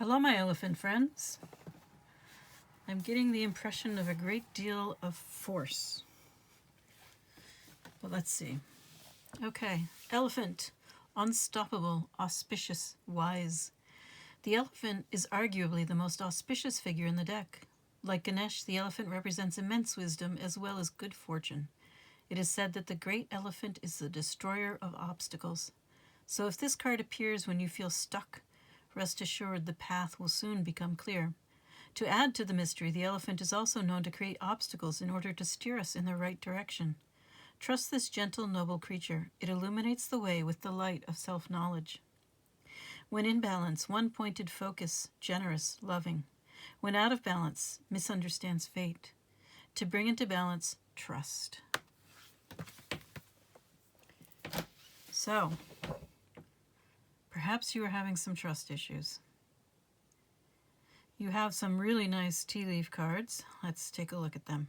Hello, my elephant friends. I'm getting the impression of a great deal of force. But let's see. Okay, elephant. Unstoppable, auspicious, wise. The elephant is arguably the most auspicious figure in the deck. Like Ganesh, the elephant represents immense wisdom as well as good fortune. It is said that the great elephant is the destroyer of obstacles. So if this card appears when you feel stuck, rest assured the path will soon become clear. To add to the mystery, the elephant is also known to create obstacles in order to steer us in the right direction. Trust this gentle, noble creature. It illuminates the way with the light of self-knowledge. When in balance, one-pointed focus, generous, loving. When out of balance, misunderstands fate. To bring into balance, trust. So, perhaps you are having some trust issues. You have some really nice tea leaf cards. Let's take a look at them.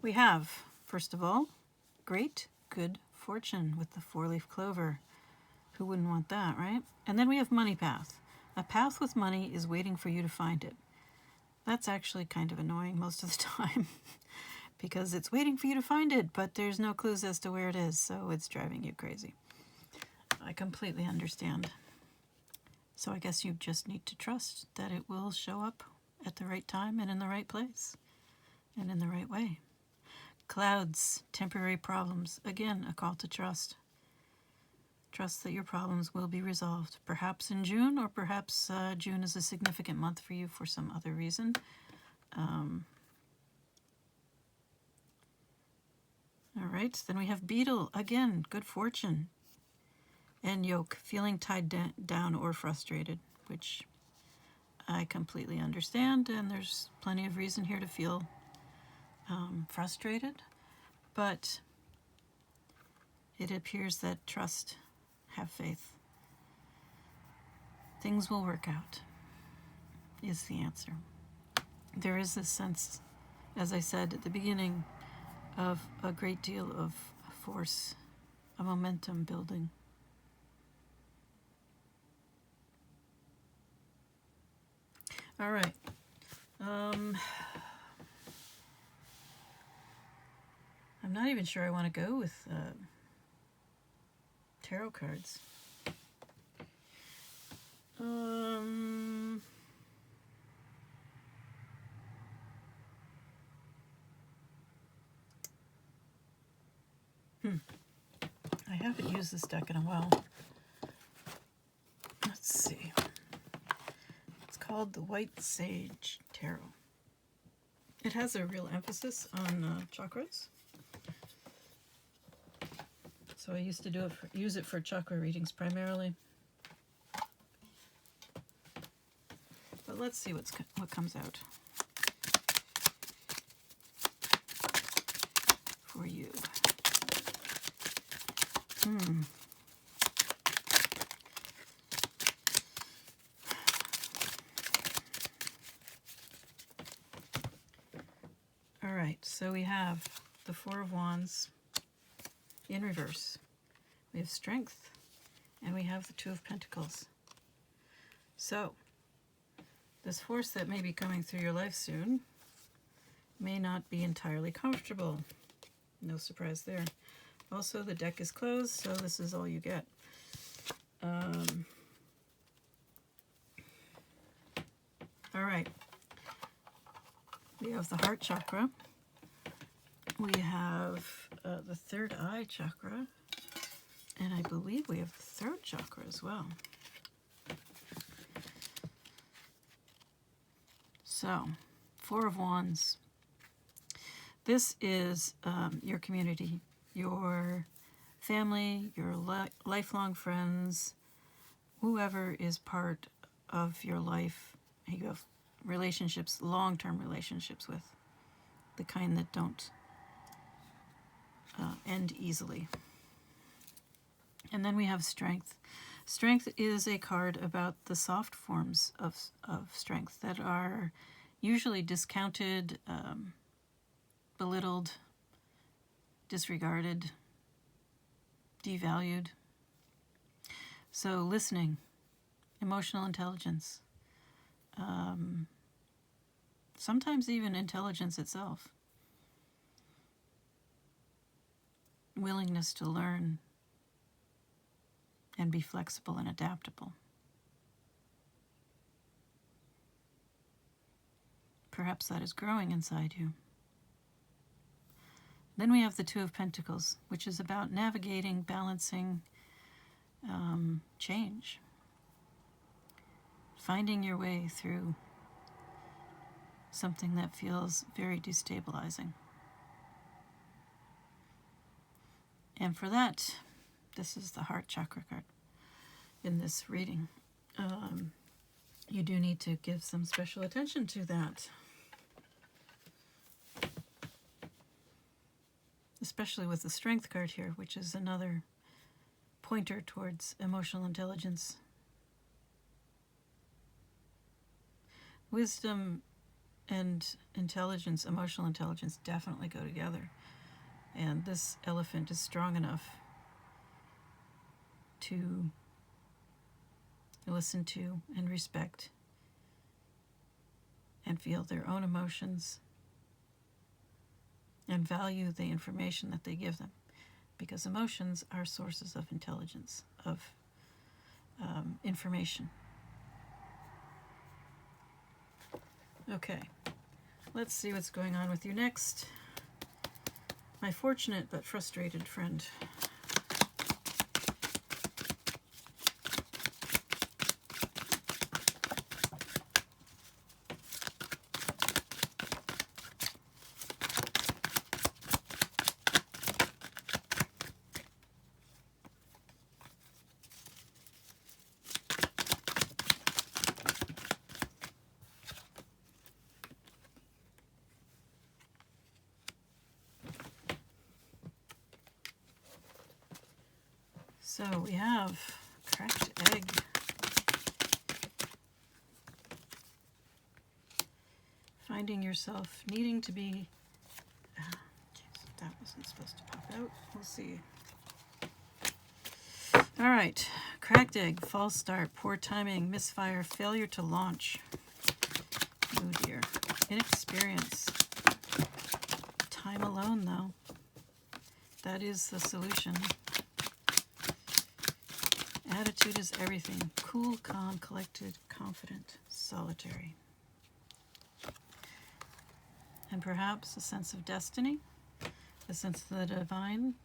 We have, first of all, great good fortune with the four-leaf clover. Who wouldn't want that, right? And then we have money path. A path with money is waiting for you to find it. That's actually kind of annoying most of the time because it's waiting for you to find it, but there's no clues as to where it is, so it's driving you crazy. I completely understand. So I guess you just need to trust that it will show up at the right time and in the right place and in the right way. Clouds, temporary problems. Again, a call to trust. Trust that your problems will be resolved, perhaps in June, or perhaps June is a significant month for you for some other reason. All right, then we have beetle. Again, good fortune. And yoke, feeling tied down or frustrated, which I completely understand, and there's plenty of reason here to feel frustrated, but it appears that trust, have faith. Things will work out, is the answer. There is this sense, as I said at the beginning, of a great deal of force, a momentum building. All right. I'm not even sure I want to go with tarot cards. I haven't used this deck in a while. Let's see. It's called the White Sage Tarot. It has a real emphasis on chakras. So I used to use it for chakra readings primarily. But let's see what comes out for you. All right, so we have the Four of Wands in reverse. We have Strength, and we have the Two of Pentacles. So, this force that may be coming through your life soon may not be entirely comfortable. No surprise there. Also, the deck is closed, so this is all you get. All right. We have the heart chakra. We have the third eye chakra. And I believe we have the throat chakra as well. So, Four of Wands. This is your community, your family, your lifelong friends, whoever is part of your life. You have relationships, long-term relationships with, the kind that don't end easily. And then we have Strength. Strength is a card about the soft forms of strength that are usually discounted, belittled, disregarded, devalued. So listening, emotional intelligence, sometimes even intelligence itself, willingness to learn and be flexible and adaptable. Perhaps that is growing inside you. Then we have the Two of Pentacles, which is about navigating, balancing, change. Finding your way through something that feels very destabilizing. And for that, this is the heart chakra card in this reading. You do need to give some special attention to that. Especially with the Strength card here, which is another pointer towards emotional intelligence. Wisdom and intelligence, emotional intelligence, definitely go together. And this elephant is strong enough to listen to and respect and feel their own emotions and value the information that they give them, because emotions are sources of intelligence, of information. Okay, let's see what's going on with you next. My fortunate but frustrated friend. So we have cracked egg. Finding yourself needing to be... that wasn't supposed to pop out. We'll see. All right. Cracked egg, false start, poor timing, misfire, failure to launch. Oh dear. Inexperience. Time alone, though. That is the solution. Attitude is everything. Cool, calm, collected, confident, solitary. And perhaps a sense of destiny, a sense of the divine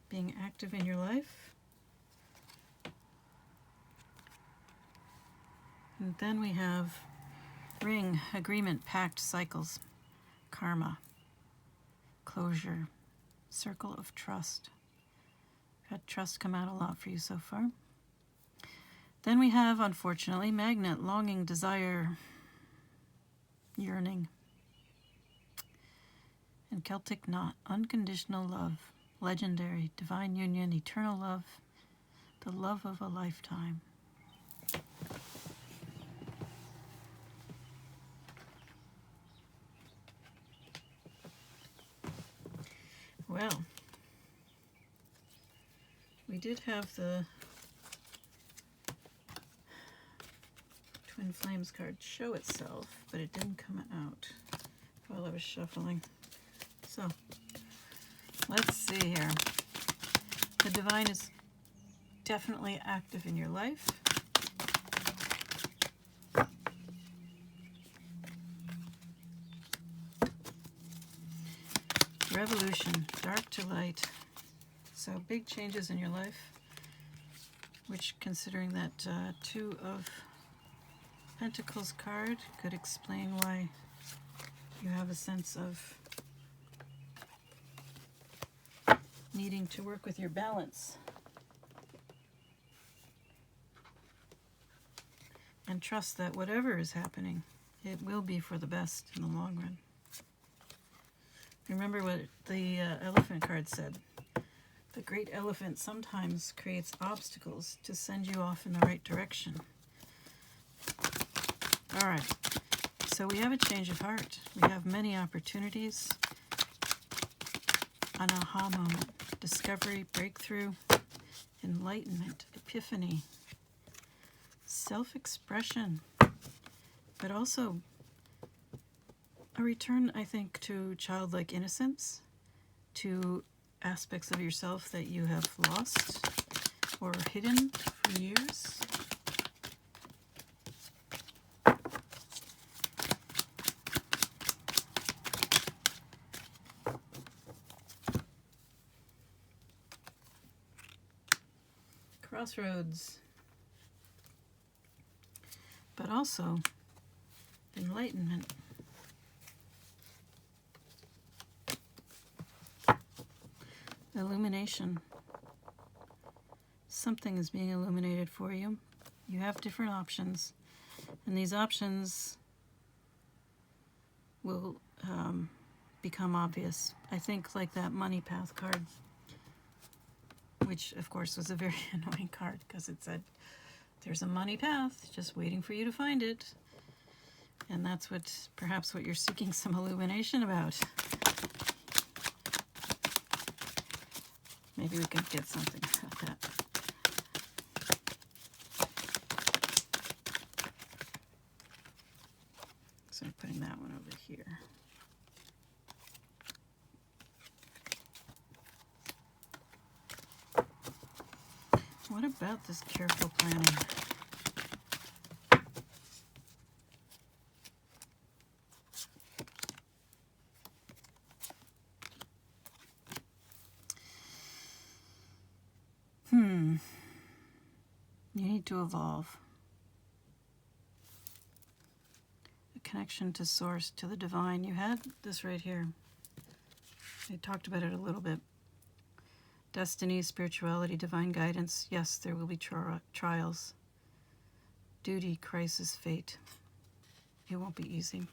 being active in your life. And then we have ring, agreement, pact, cycles, karma, closure, circle of trust. Had trust come out a lot for you so far. Then we have, unfortunately, magnet, longing, desire, yearning. And Celtic knot, unconditional love, legendary, divine union, eternal love, the love of a lifetime. Well, we did have the Twin Flames card show itself, but it didn't come out while I was shuffling. So, let's see here. The divine is definitely active in your life. Revolution, dark to light. So big changes in your life, which, considering that Two of Pentacles card, could explain why you have a sense of needing to work with your balance. And trust that whatever is happening, it will be for the best in the long run. Remember what the elephant card said. The great elephant sometimes creates obstacles to send you off in the right direction. All right, so we have a change of heart. We have many opportunities, an aha moment, discovery, breakthrough, enlightenment, epiphany, self-expression, but also a return, I think, to childlike innocence, to aspects of yourself that you have lost or hidden for years. Crossroads, but also enlightenment. Illumination. Something is being illuminated for you. You have different options, and these options will become obvious. I think like that money path card, which of course was a very annoying card because it said there's a money path just waiting for you to find it. And that's perhaps what you're seeking some illumination about. Maybe we can get something about that. So I'm putting that one over here. What about this careful planning? You need to evolve. A connection to source, to the divine. You had this right here. I talked about it a little bit. Destiny, spirituality, divine guidance. Yes, there will be trials. Duty, crisis, fate. It won't be easy.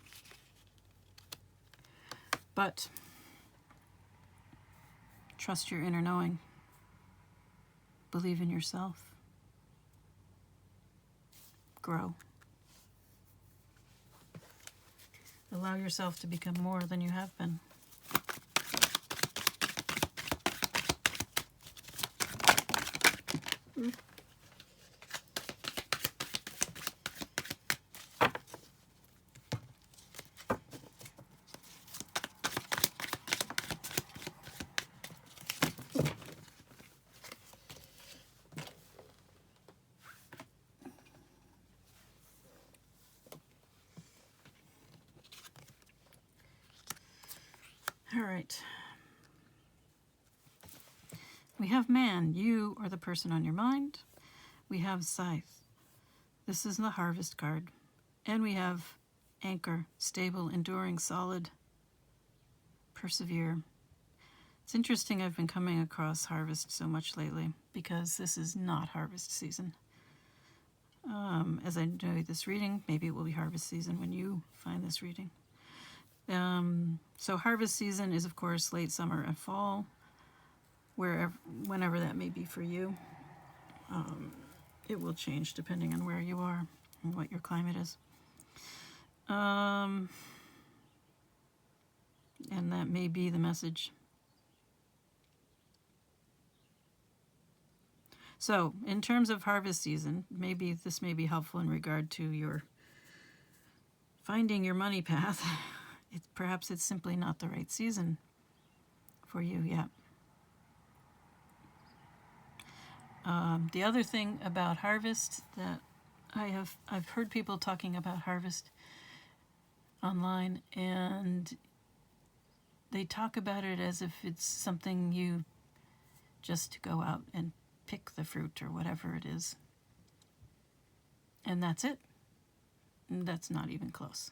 But trust your inner knowing. Believe in yourself. Grow. Allow yourself to become more than you have been. All right. We have man. You are the person on your mind. We have scythe. This is the harvest card. And we have anchor, stable, enduring, solid, persevere. It's interesting I've been coming across harvest so much lately because this is not harvest season. As I enjoy this reading, maybe it will be harvest season when you find this reading. So harvest season is, of course, late summer and fall, whenever that may be for you. It will change depending on where you are and what your climate is. And that may be the message. So, in terms of harvest season, maybe this may be helpful in regard to your finding your money path. Perhaps it's simply not the right season for you yet. The other thing about harvest that I've heard people talking about harvest online, and they talk about it as if it's something you just go out and pick the fruit or whatever it is. And that's it. And that's not even close.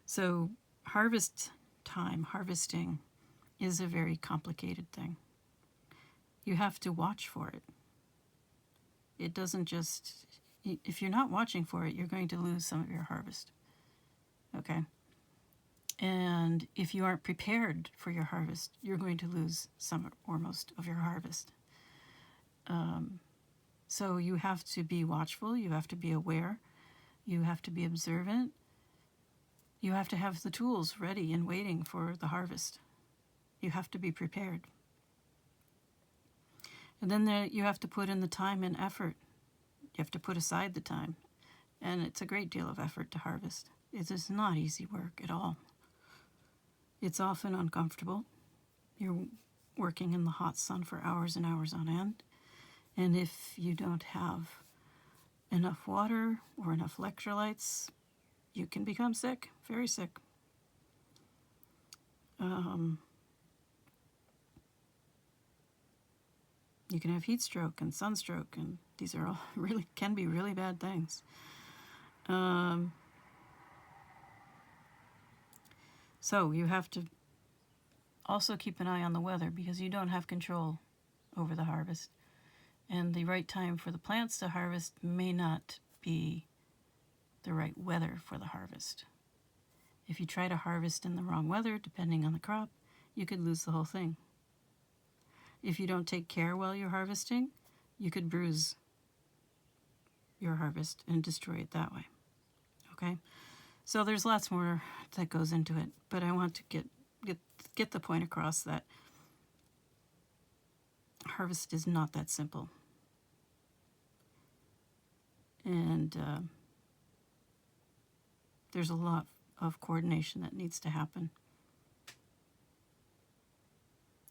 So harvest time, harvesting, is a very complicated thing. You have to watch for it. It doesn't just, if you're not watching for it, you're going to lose some of your harvest. Okay? And if you aren't prepared for your harvest, you're going to lose some or most of your harvest. So you have to be watchful, you have to be aware, you have to be observant, you have to have the tools ready and waiting for the harvest. You have to be prepared. And then you have to put in the time and effort You have to put aside the time. And it's a great deal of effort to harvest. It is not easy work at all. It's often uncomfortable. You're working in the hot sun for hours and hours on end. And if you don't have enough water or enough electrolytes, you can become sick, very sick. You can have heat stroke and sunstroke, and these are all really can be really bad things. So you have to also keep an eye on the weather, because you don't have control over the harvest. And the right time for the plants to harvest may not be the right weather for the harvest. If you try to harvest in the wrong weather, depending on the crop, you could lose the whole thing. If you don't take care while you're harvesting, you could bruise your harvest and destroy it that way. Okay? So there's lots more that goes into it, but I want to get the point across that harvest is not that simple. And there's a lot of coordination that needs to happen.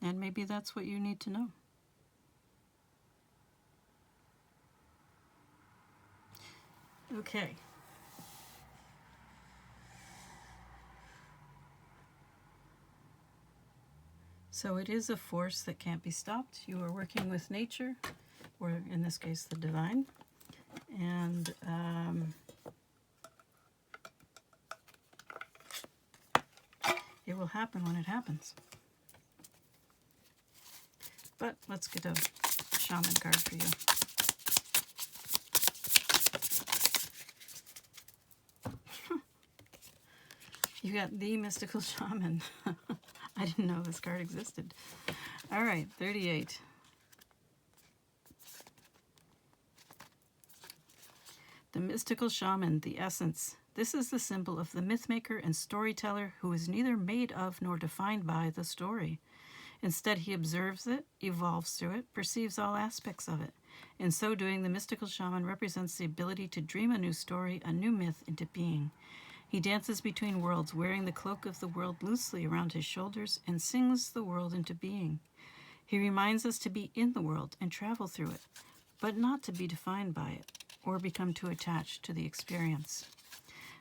And maybe that's what you need to know. Okay. So it is a force that can't be stopped. You are working with nature, or in this case, the divine. And it will happen when it happens. But let's get a shaman card for you. You got the mystical shaman. I didn't know this card existed. All right, 38. The mystical shaman, the essence. This is the symbol of the mythmaker and storyteller who is neither made of nor defined by the story. Instead, he observes it, evolves through it, perceives all aspects of it. In so doing, the mystical shaman represents the ability to dream a new story, a new myth into being. He dances between worlds, wearing the cloak of the world loosely around his shoulders, and sings the world into being. He reminds us to be in the world and travel through it, but not to be defined by it or become too attached to the experience.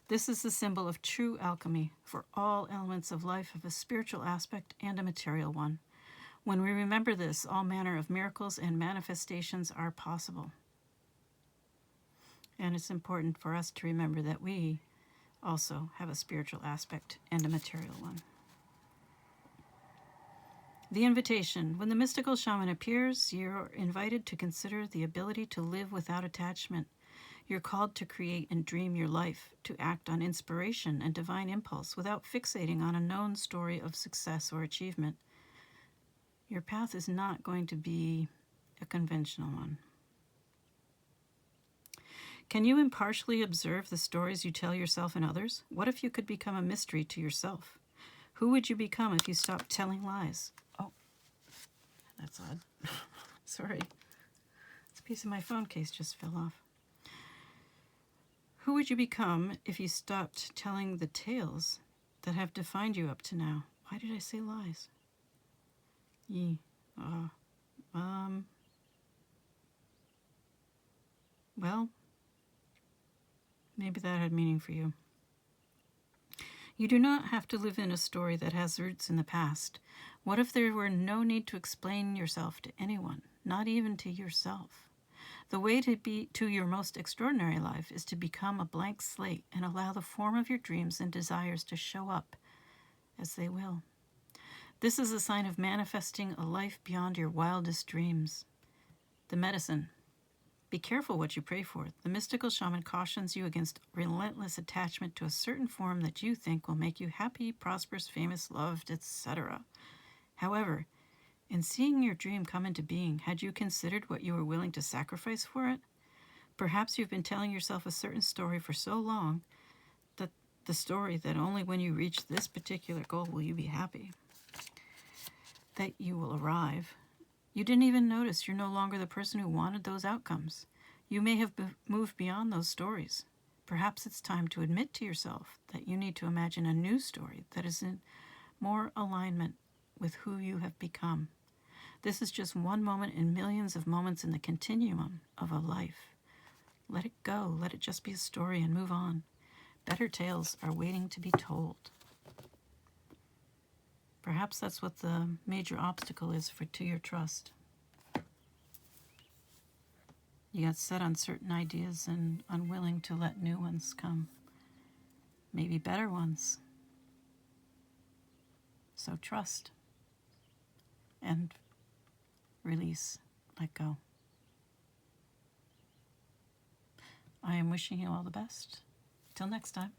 This is the symbol of true alchemy, for all elements of life have a spiritual aspect and a material one. When we remember this, all manner of miracles and manifestations are possible. And it's important for us to remember that we also have a spiritual aspect and a material one. The invitation. When the mystical shaman appears, you're invited to consider the ability to live without attachment. You're called to create and dream your life, to act on inspiration and divine impulse without fixating on a known story of success or achievement. Your path is not going to be a conventional one. Can you impartially observe the stories you tell yourself and others? What if you could become a mystery to yourself? Who would you become if you stopped telling lies? Oh, that's odd. Sorry. This piece of my phone case just fell off. Who would you become if you stopped telling the tales that have defined you up to now? Why did I say lies? Well, maybe that had meaning for you. You do not have to live in a story that has roots in the past. What if there were no need to explain yourself to anyone, not even to yourself? The way to your most extraordinary life is to become a blank slate and allow the form of your dreams and desires to show up as they will. This is a sign of manifesting a life beyond your wildest dreams. The medicine. Be careful what you pray for. The mystical shaman cautions you against relentless attachment to a certain form that you think will make you happy, prosperous, famous, loved, etc. However, in seeing your dream come into being, had you considered what you were willing to sacrifice for it? Perhaps you've been telling yourself a certain story for so long that the story that only when you reach this particular goal will you be happy, that you will arrive. You didn't even notice you're no longer the person who wanted those outcomes. You may have moved beyond those stories. Perhaps it's time to admit to yourself that you need to imagine a new story that is in more alignment with who you have become. This is just one moment in millions of moments in the continuum of a life. Let it go. Let it just be a story and move on. Better tales are waiting to be told. Perhaps that's what the major obstacle is to your trust. You got set on certain ideas and unwilling to let new ones come. Maybe better ones. So trust and release, let go. I am wishing you all the best. Till next time.